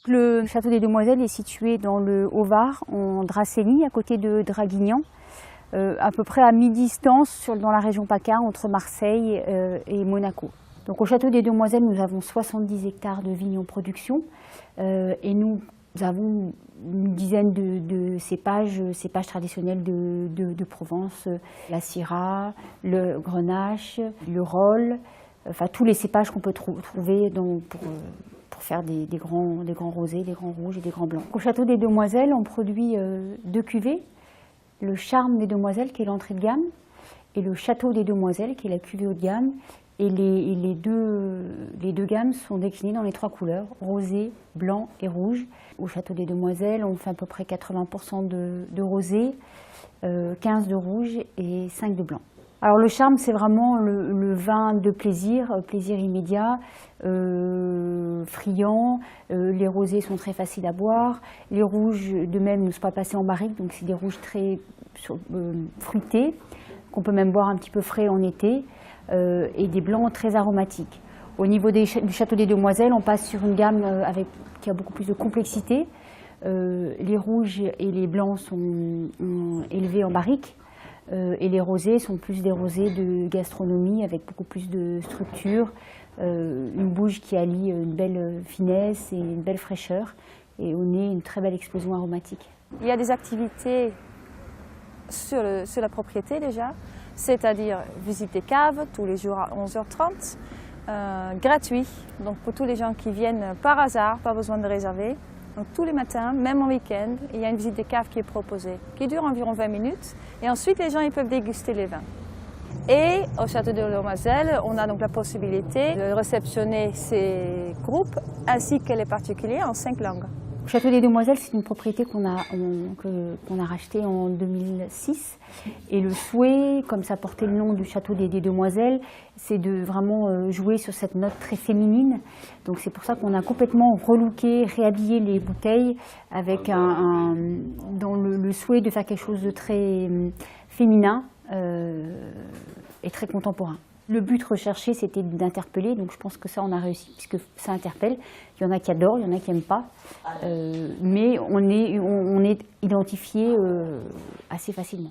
Le château des Demoiselles est situé dans le Haut-Var, en Dracénie, à côté de Draguignan, à peu près à mi-distance dans la région PACA, entre Marseille et Monaco. Donc, au château des Demoiselles, nous avons 70 hectares de vignes en production et nous avons une dizaine de cépages traditionnels de Provence, la Syrah, le Grenache, le Rolle, enfin tous les cépages qu'on peut trouver pour faire des grands rosés, des grands rouges et des grands blancs. Au château des Demoiselles, on produit 2 cuvées, le Charme des Demoiselles qui est l'entrée de gamme et le Château des Demoiselles qui est la cuvée haut de gamme. Et les deux gammes sont déclinées dans les 3 couleurs, rosé, blanc et rouge. Au Château des Demoiselles, on fait à peu près 80% de rosé, 15 de rouge et 5 de blanc. Alors le Charme, c'est vraiment le vin de plaisir immédiat, friand. Les rosés sont très faciles à boire. Les rouges, de même, ne sont pas passés en barrique, donc c'est des rouges très fruités, qu'on peut même boire un petit peu frais en été. Et des blancs très aromatiques. Au niveau du Château des Demoiselles, on passe sur une gamme qui a beaucoup plus de complexité. Les rouges et les blancs sont élevés en barrique et les rosés sont plus des rosés de gastronomie avec beaucoup plus de structure, une bouche qui allie une belle finesse et une belle fraîcheur et au nez une très belle explosion aromatique. Il y a des activités sur la propriété déjà, c'est-à-dire visite des caves tous les jours à 11h30, gratuit, donc pour tous les gens qui viennent par hasard, pas besoin de réserver. Donc tous les matins, même en week-end, il y a une visite des caves qui est proposée, qui dure environ 20 minutes, et ensuite les gens ils peuvent déguster les vins. Et au Château des Demoiselles, on a donc la possibilité de réceptionner ces groupes ainsi que les particuliers en 5 langues. Le Château des Demoiselles, c'est une propriété qu'on a rachetée en 2006. Et le souhait, comme ça portait le nom du Château des Demoiselles, c'est de vraiment jouer sur cette note très féminine. Donc c'est pour ça qu'on a complètement relooké, réhabillé les bouteilles avec dans le souhait de faire quelque chose de très féminin et très contemporain. Le but recherché, c'était d'interpeller, donc je pense que ça, on a réussi, puisque ça interpelle. Il y en a qui adorent, il y en a qui n'aiment pas, mais on est identifié assez facilement.